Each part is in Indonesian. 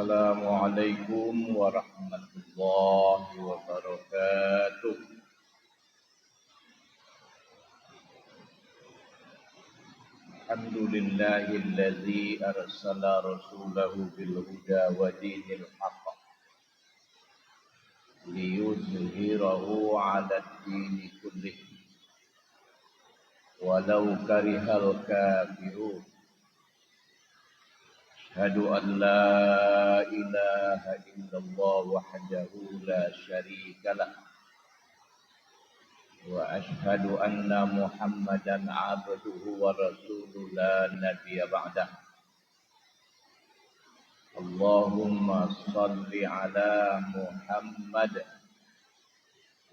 Assalamualaikum warahmatullahi wabarakatuh. Alhamdulillahilladzi arsala rasulahu bil huda wa dinil haqq liyuzhirahu 'alad dini kullih walau karihal kafirun. Asyhadu an la ilaha illallah wahdahu la syarikalah wa asyhadu anna Muhammadan abduhu wa rasuluhu la nabiyya ba'dah. Allahumma salli ala Muhammad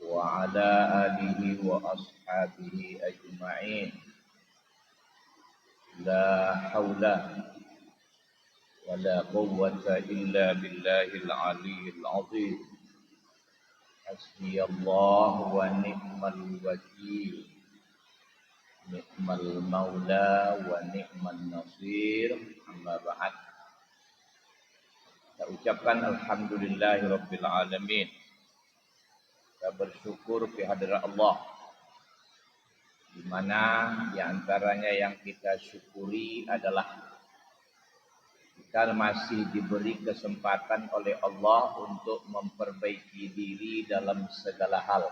wa ala alihi wa ashabihi ajma'in. La haula wa la quwwata illa billahil aliyyil azim. Hasbiyallah wa ni'mal wakil, ni'mal maula wa ni'mal nasir. Amma ba'd. Kita ucapkan alhamdulillahi rabbil alamin. Kita bersyukur kehadirat Allah, di mana di antaranya yang kita syukuri adalah kita masih diberi kesempatan oleh Allah untuk memperbaiki diri dalam segala hal.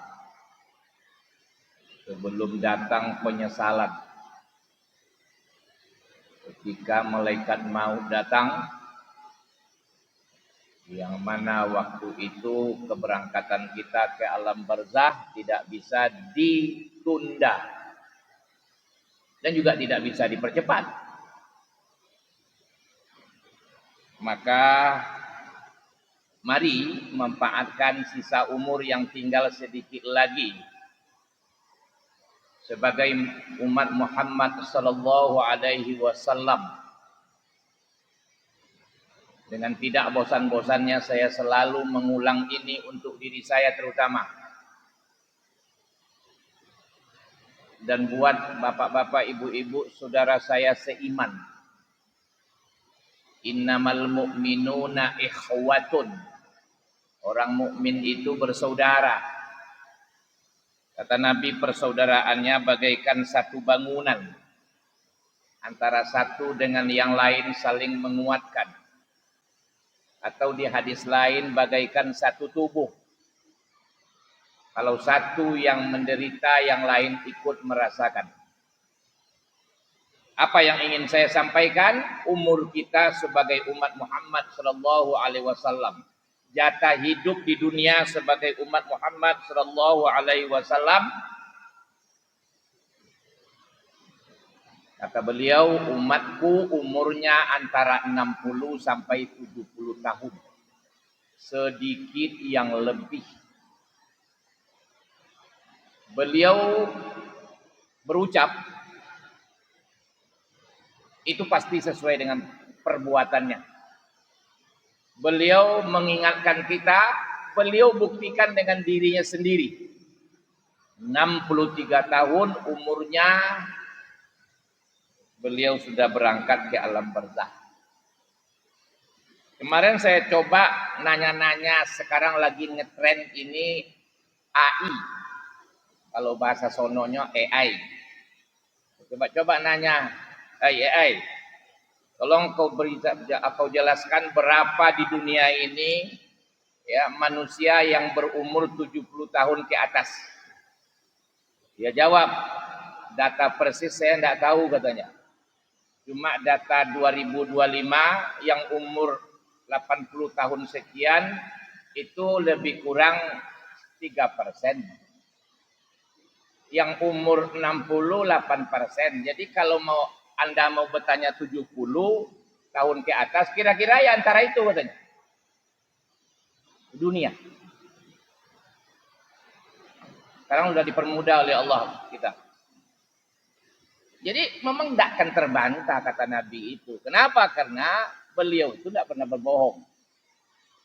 Sebelum datang penyesalan, ketika malaikat maut datang, yang mana waktu itu keberangkatan kita ke alam barzah tidak bisa ditunda dan juga tidak bisa dipercepat. Maka mari memanfaatkan sisa umur yang tinggal sedikit lagi sebagai umat Muhammad sallallahu alaihi wasallam. Dengan tidak bosan-bosannya saya selalu mengulang ini untuk diri saya terutama. Dan buat bapak-bapak, ibu-ibu, saudara saya seiman. Innamal mu'minuna ikhwatun. Orang mukmin itu bersaudara. Kata Nabi, persaudaraannya bagaikan satu bangunan. Antara satu dengan yang lain saling menguatkan. Atau di hadis lain bagaikan satu tubuh. Kalau satu yang menderita, yang lain ikut merasakan. Apa yang ingin saya sampaikan? Umur kita sebagai umat Muhammad sallallahu alaihi wasallam, jatah hidup di dunia sebagai umat Muhammad sallallahu alaihi wasallam, kata beliau, umatku umurnya antara 60 sampai 70 tahun. Sedikit yang lebih. Beliau berucap, itu pasti sesuai dengan perbuatannya. Beliau mengingatkan kita, beliau buktikan dengan dirinya sendiri. 63 tahun umurnya, beliau sudah berangkat ke alam barzah. Kemarin saya coba nanya-nanya, sekarang lagi ngetrend ini AI. Kalau bahasa sononya AI. Coba-coba nanya, AI, tolong kau jelaskan berapa di dunia ini ya manusia yang berumur 70 tahun ke atas. Dia jawab, data persis saya tidak tahu katanya. Cuma data 2025 yang umur 80 tahun sekian itu lebih kurang 3%. Yang umur 60 8%. Jadi kalau Anda mau bertanya 70 tahun ke atas, kira-kira ya antara itu katanya. Dunia. Sekarang sudah dipermudah oleh Allah kita. Jadi memang tidak akan terbantah kata Nabi itu. Kenapa? Karena beliau itu tidak pernah berbohong.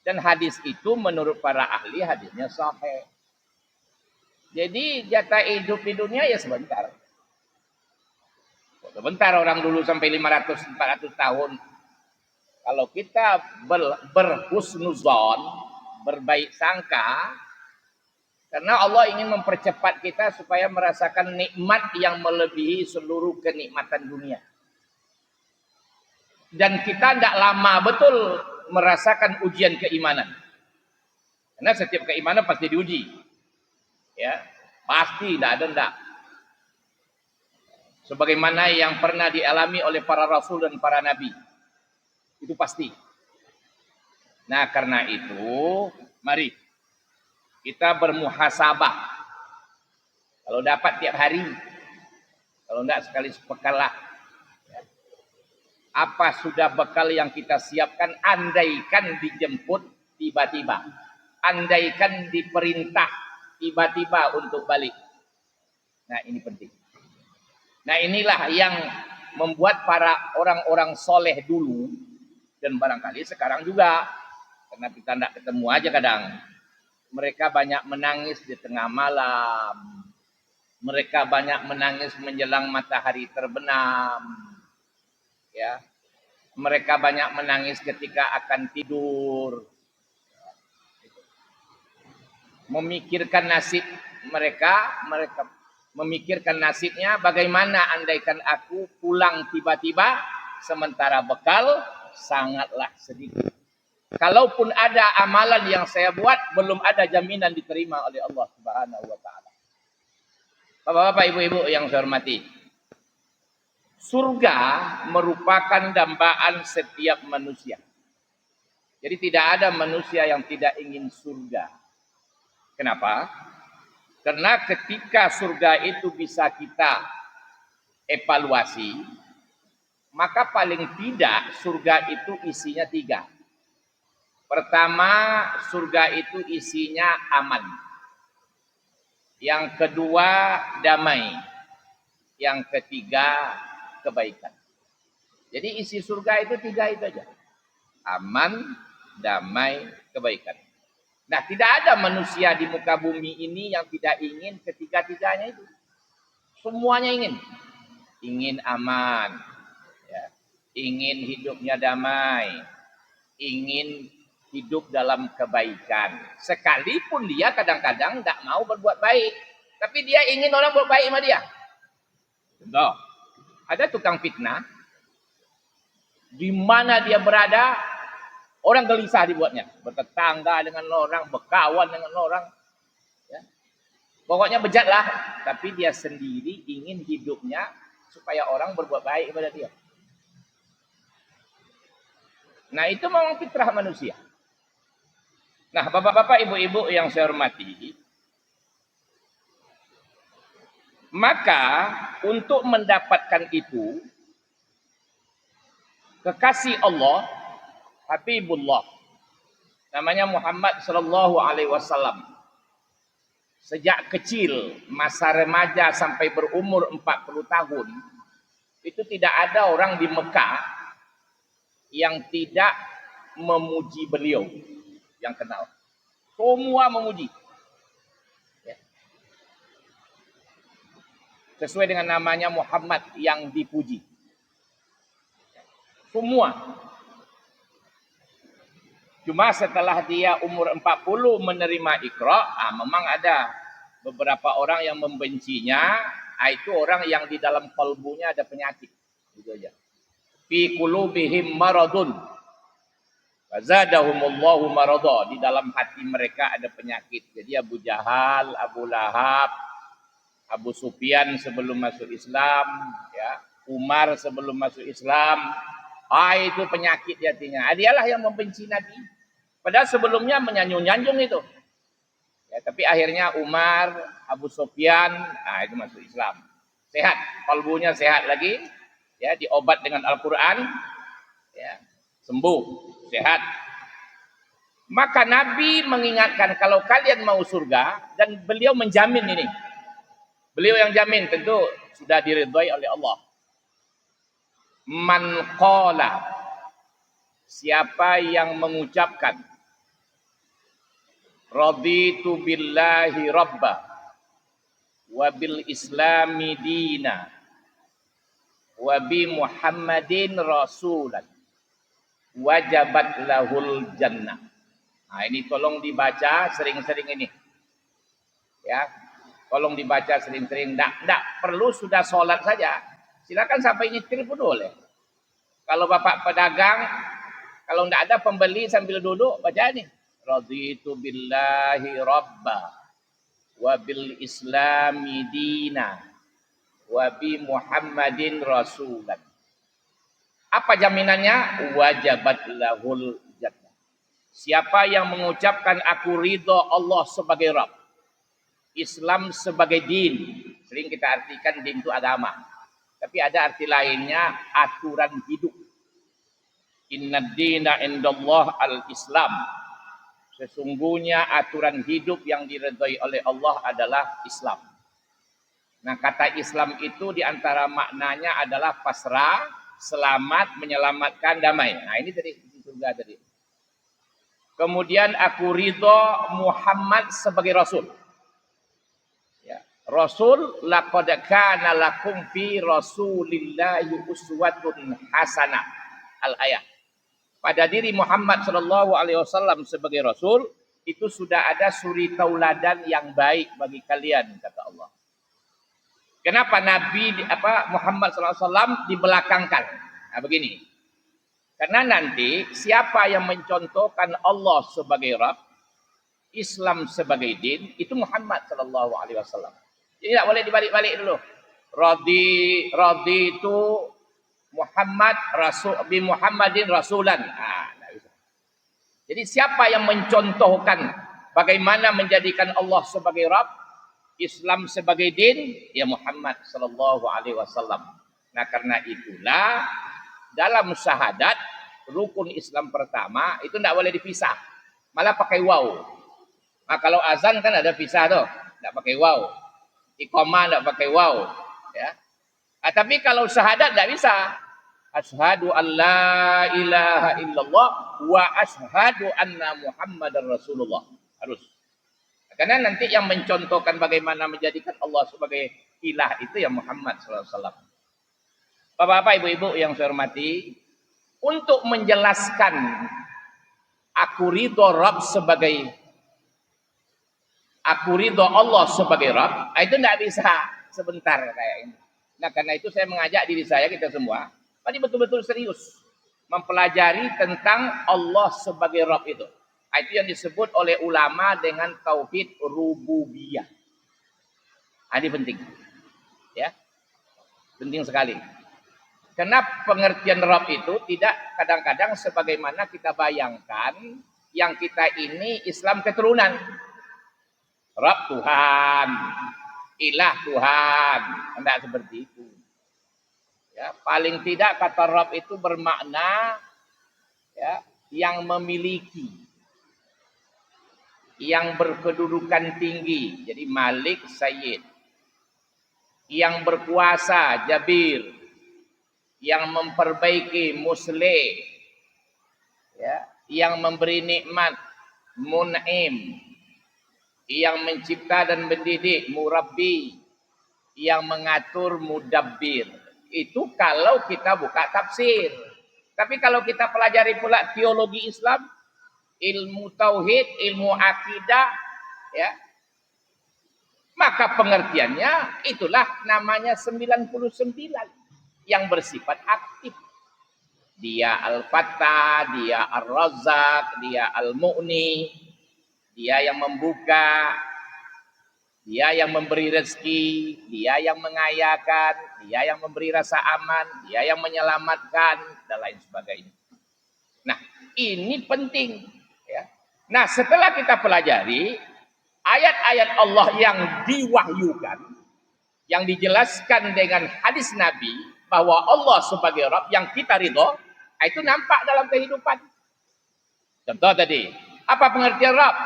Dan hadis itu menurut para ahli hadisnya sahih. Jadi jatah hidup di dunia ya sebentar. Sebentar orang dulu sampai 500-400 tahun. Kalau kita berhusnuzon, berbaik sangka, karena Allah ingin mempercepat kita supaya merasakan nikmat yang melebihi seluruh kenikmatan dunia. Dan kita tidak lama betul merasakan ujian keimanan. Karena setiap keimanan pasti diuji. Ya, pasti tidak ada enggak. Sebagaimana yang pernah dialami oleh para rasul dan para nabi. Itu pasti. Nah, karena itu, mari kita bermuhasabah. Kalau dapat tiap hari, kalau enggak sekali sepekan lah. Apa sudah bekal yang kita siapkan, andaikan dijemput tiba-tiba. Andaikan diperintah tiba-tiba untuk balik. Nah, ini penting. Nah, inilah yang membuat para orang-orang soleh dulu, dan barangkali sekarang juga, karena kita tidak ketemu aja kadang, mereka banyak menangis di tengah malam. Mereka banyak menangis menjelang matahari terbenam. Ya, mereka banyak menangis ketika akan tidur, memikirkan nasib mereka memikirkan nasibnya, bagaimana andaikan aku pulang tiba-tiba sementara bekal sangatlah sedikit. Kalaupun ada amalan yang saya buat, belum ada jaminan diterima oleh Allah Subhanahu wa taala. Bapak-bapak, ibu-ibu yang saya hormati, surga merupakan dambaan setiap manusia. Jadi tidak ada manusia yang tidak ingin surga. Kenapa? Karena ketika surga itu bisa kita evaluasi, maka paling tidak surga itu isinya 3. Pertama, surga itu isinya aman. Yang kedua, damai. Yang ketiga, kebaikan. Jadi isi surga itu 3 itu aja. Aman, damai, kebaikan. Nah, tidak ada manusia di muka bumi ini yang tidak ingin ketiga-tiganya itu. Semuanya ingin. Ingin aman. Ya. Ingin hidupnya damai. Ingin hidup dalam kebaikan. Sekalipun dia kadang-kadang tidak mau berbuat baik. Tapi dia ingin orang berbuat baik sama dia. Contoh. Ada tukang fitnah, di mana dia berada, orang gelisah dibuatnya. Bertetangga dengan orang, berkawan dengan orang. Ya. Pokoknya bejat lah. Tapi dia sendiri ingin hidupnya supaya orang berbuat baik kepada dia. Nah, itu memang fitrah manusia. Nah, bapak-bapak, ibu-ibu yang saya hormati, maka untuk mendapatkan itu, kekasih Allah, Habibullah, namanya Muhammad sallallahu alaihi wasallam, sejak kecil, masa remaja sampai berumur 40 tahun, itu tidak ada orang di Mekah yang tidak memuji beliau, yang kenal. Semua memuji. Sesuai dengan namanya Muhammad yang dipuji. Semua. Cuma setelah dia umur 40 menerima Iqra, memang ada beberapa orang yang membencinya. Itu orang yang di dalam kalbunya ada penyakit. Gitu aja. Fi qulubihim maradun. Fazadahumullahu marada. Di dalam hati mereka ada penyakit. Jadi Abu Jahal, Abu Lahab, Abu Sufyan sebelum masuk Islam, ya, Umar sebelum masuk Islam, itu penyakit di hatinya. Dialah yang membenci Nabi. Padahal sebelumnya menyanjung-nyanjung itu. Ya, tapi akhirnya Umar, Abu Sufyan, itu masuk Islam. Sehat, kalbunya sehat lagi, ya, diobat dengan Al-Quran, ya, sembuh, sehat. Maka Nabi mengingatkan kalau kalian mau surga, dan beliau menjamin ini. Beliau yang jamin, tentu sudah diridhai oleh Allah. Man qala, siapa yang mengucapkan raditu billahi rabba wa bil islami dina wa bi Muhammadin rasulan wajabat lahul jannah. Nah, ini tolong dibaca sering-sering ini. Ya. Tolong dibaca sering-sering. Tidak perlu sudah sholat saja. Silakan sampai nyetir pun boleh. Kalau bapak pedagang, kalau tidak ada pembeli sambil duduk, baca ini. Raditu billahi rabba wa bil islami dina wa bi Muhammadin rasulan. Apa jaminannya? Wajabat lahul jannah. Siapa yang mengucapkan aku ridho Allah sebagai Rabb, Islam sebagai din. Sering kita artikan din itu agama. Tapi ada arti lainnya, aturan hidup. Inna dina indallah al-Islam. Sesungguhnya aturan hidup yang diridhoi oleh Allah adalah Islam. Nah, kata Islam itu diantara maknanya adalah pasrah, selamat, menyelamatkan, damai. Nah, ini tadi di surga tadi. Kemudian aku ridho Muhammad sebagai Rasul. Ya. Rasul, laqad kana lakum fi Rasulillahi uswatun hasanah. Al-ayat. Pada diri Muhammad sallallahu alaihi wasallam sebagai Rasul, itu sudah ada suri tauladan yang baik bagi kalian, kata Allah. Kenapa Muhammad sallallahu alaihi wasallam dibelakangkan? Nah, begini. Karena nanti siapa yang mencontohkan Allah sebagai Rabb, Islam sebagai din, itu Muhammad sallallahu alaihi wasallam. Jadi tidak boleh dibalik-balik dulu. Radi itu Muhammad Rasul bi Muhammadin Rasulan. Jadi siapa yang mencontohkan bagaimana menjadikan Allah sebagai Rabb, Islam sebagai din, ya Muhammad sallallahu alaihi wasallam. Nah, karena itulah dalam syahadat rukun Islam pertama itu tidak boleh dipisah. Malah pakai waw. Nah, kalau azan kan ada pisah tuh, tidak pakai waw. Iqamah tidak pakai waw, ya. Tapi kalau syahadat tidak bisa. Asyhadu an la ilaha illallah wa asyhadu anna Muhammadar Rasulullah. Harus. Karena nanti yang mencontohkan bagaimana menjadikan Allah sebagai ilah itu ya Muhammad sallallahu alaihi wasallam. Bapak-bapak, ibu-ibu yang saya hormati, untuk menjelaskan aku ridho Allah sebagai Rabb, itu tidak bisa sebentar kayak ini. Nah, karena itu saya mengajak diri saya, kita semua, mari betul-betul serius mempelajari tentang Allah sebagai Rabb itu. Itu yang disebut oleh ulama dengan tauhid rububiyah. Ini penting. Ya. Penting sekali. Karena pengertian Rabb itu tidak kadang-kadang sebagaimana kita bayangkan yang kita ini Islam keturunan. Rabb Tuhan, ilah Tuhan. Tidak seperti itu. Ya, paling tidak kata Rabb itu bermakna ya, yang memiliki, yang berkedudukan tinggi, jadi Malik, Sayyid, yang berkuasa, Jabir, yang memperbaiki, Muslih, ya, yang memberi nikmat, Mun'im, yang mencipta dan mendidik, Murabbi, yang mengatur, Mudabbir. Itu kalau kita buka tafsir. Tapi kalau kita pelajari pula teologi Islam, ilmu tauhid, ilmu akidah, ya, maka pengertiannya itulah namanya 99 yang bersifat aktif. Dia Al-Fattah, dia Ar-Razzaq, dia Al-Mu'ni, dia yang membuka, dia yang memberi rezeki, dia yang mengayakan, dia yang memberi rasa aman, dia yang menyelamatkan, dan lain sebagainya. Nah, ini penting. Ya. Nah, setelah kita pelajari ayat-ayat Allah yang diwahyukan, yang dijelaskan dengan hadis Nabi, bahwa Allah sebagai Rabb yang kita ridho, itu nampak dalam kehidupan. Contoh tadi, apa pengertian Rabb?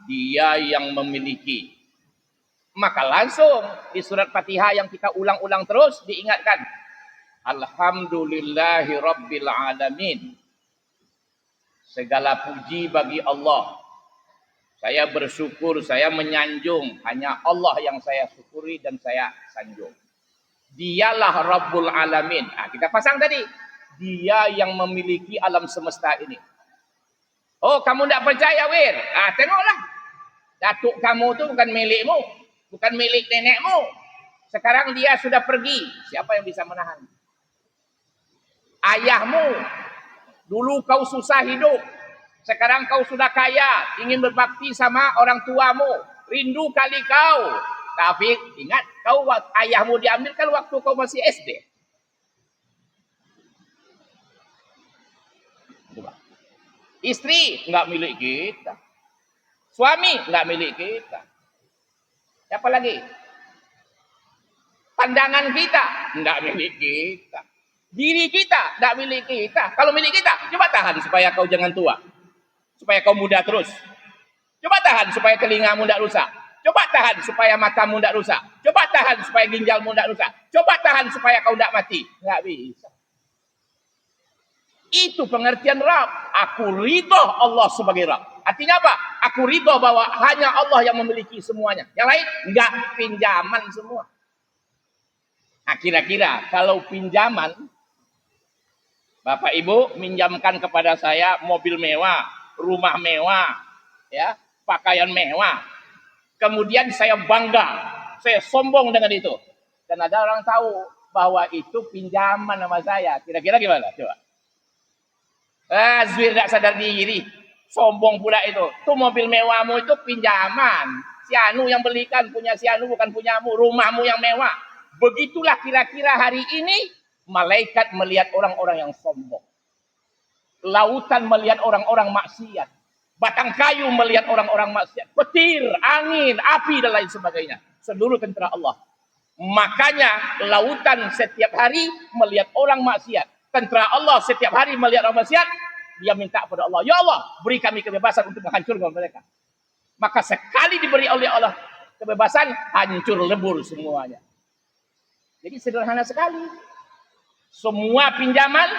Dia yang memiliki. Maka langsung di surat Fatihah yang kita ulang-ulang terus diingatkan. Alhamdulillahi Rabbil Alamin. Segala puji bagi Allah. Saya bersyukur, saya menyanjung. Hanya Allah yang saya syukuri dan saya sanjung. Dialah Rabbul Alamin. Nah, kita pasang tadi. Dia yang memiliki alam semesta ini. Oh, kamu tidak percaya, Wir? Tengoklah. Datuk kamu tu bukan milikmu. Bukan milik nenekmu. Sekarang dia sudah pergi. Siapa yang bisa menahan? Ayahmu. Dulu kau susah hidup. Sekarang kau sudah kaya. Ingin berbakti sama orang tuamu. Rindu kali kau. Tapi ingat, ayahmu diambilkan waktu kau masih SD. Istri enggak milik kita. Suami enggak milik kita. Siapa lagi? Pandangan kita enggak milik kita. Diri kita enggak milik kita. Kalau milik kita, coba tahan supaya kau jangan tua. Supaya kau muda terus. Coba tahan supaya telingamu enggak rusak. Coba tahan supaya matamu tidak rusak. Coba tahan supaya ginjalmu tidak rusak. Coba tahan supaya kau tidak mati. Tidak bisa. Itu pengertian Rabb. Aku ridho Allah sebagai Rabb. Artinya apa? Aku ridho bahwa hanya Allah yang memiliki semuanya. Yang lain enggak, pinjaman semua. Nah, kira-kira kalau pinjaman, Bapak Ibu minjamkan kepada saya mobil mewah, rumah mewah, ya, pakaian mewah. Kemudian saya bangga, saya sombong dengan itu. Dan ada orang tahu bahwa itu pinjaman sama saya. Kira-kira gimana? Coba. Zwir tidak sadar diri. Sombong pula itu. Tuh mobil mewahmu itu pinjaman. Si Anu yang belikan, punya si Anu bukan punyamu. Rumahmu yang mewah. Begitulah kira-kira hari ini malaikat melihat orang-orang yang sombong. Lautan melihat orang-orang maksiat. Batang kayu melihat orang-orang maksiat. Petir, angin, api, dan lain sebagainya. Seluruh tentara Allah. Makanya lautan setiap hari melihat orang maksiat. Tentara Allah setiap hari melihat orang maksiat. Dia minta kepada Allah, ya Allah, beri kami kebebasan untuk menghancurkan mereka. Maka sekali diberi oleh Allah kebebasan, hancur lebur semuanya. Jadi sederhana sekali. Semua pinjaman,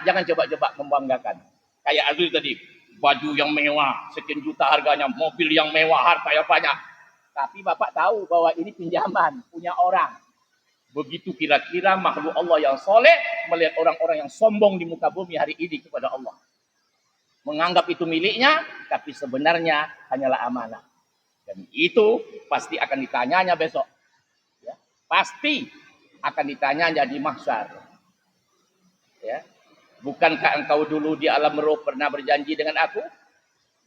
jangan coba-coba membanggakan. Kayak Azul tadi. Baju yang mewah, sekian juta harganya, mobil yang mewah, harta yang banyak. Tapi Bapak tahu bahwa ini pinjaman, punya orang. Begitu kira-kira makhluk Allah yang soleh, melihat orang-orang yang sombong di muka bumi hari ini kepada Allah. Menganggap itu miliknya, tapi sebenarnya hanyalah amanah. Dan itu pasti akan ditanyanya besok. Ya, pasti akan ditanyanya di mahsyar. Ya. Bukankah engkau dulu di alam roh pernah berjanji dengan aku?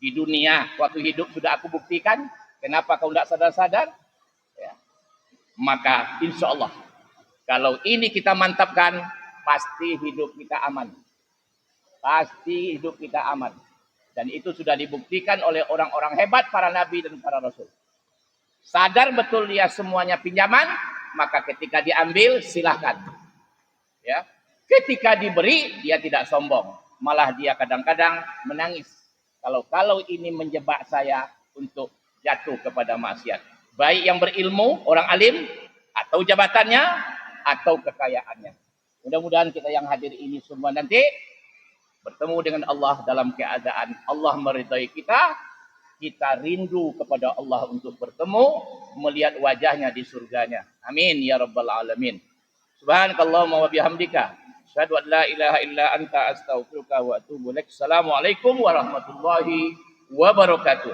Di dunia, waktu hidup sudah aku buktikan. Kenapa kau tidak sadar-sadar? Ya. Maka insya Allah, kalau ini kita mantapkan, pasti hidup kita aman. Pasti hidup kita aman. Dan itu sudah dibuktikan oleh orang-orang hebat, para nabi dan para rasul. Sadar betul dia semuanya pinjaman, maka ketika diambil, silahkan. Ya. Ketika diberi, dia tidak sombong. Malah dia kadang-kadang menangis. Kalau ini menjebak saya untuk jatuh kepada maksiat. Baik yang berilmu, orang alim, atau jabatannya, atau kekayaannya. Mudah-mudahan kita yang hadir ini semua nanti bertemu dengan Allah dalam keadaan Allah meridai kita. Kita rindu kepada Allah untuk bertemu, melihat wajahnya di surganya. Amin ya rabbal alamin. Subhanakallahumma wa bihamdika. Asyhadu an la ilaha illa anta astaghfiruka wa atubu ilaik. Assalamualaikum warahmatullahi wabarakatuh.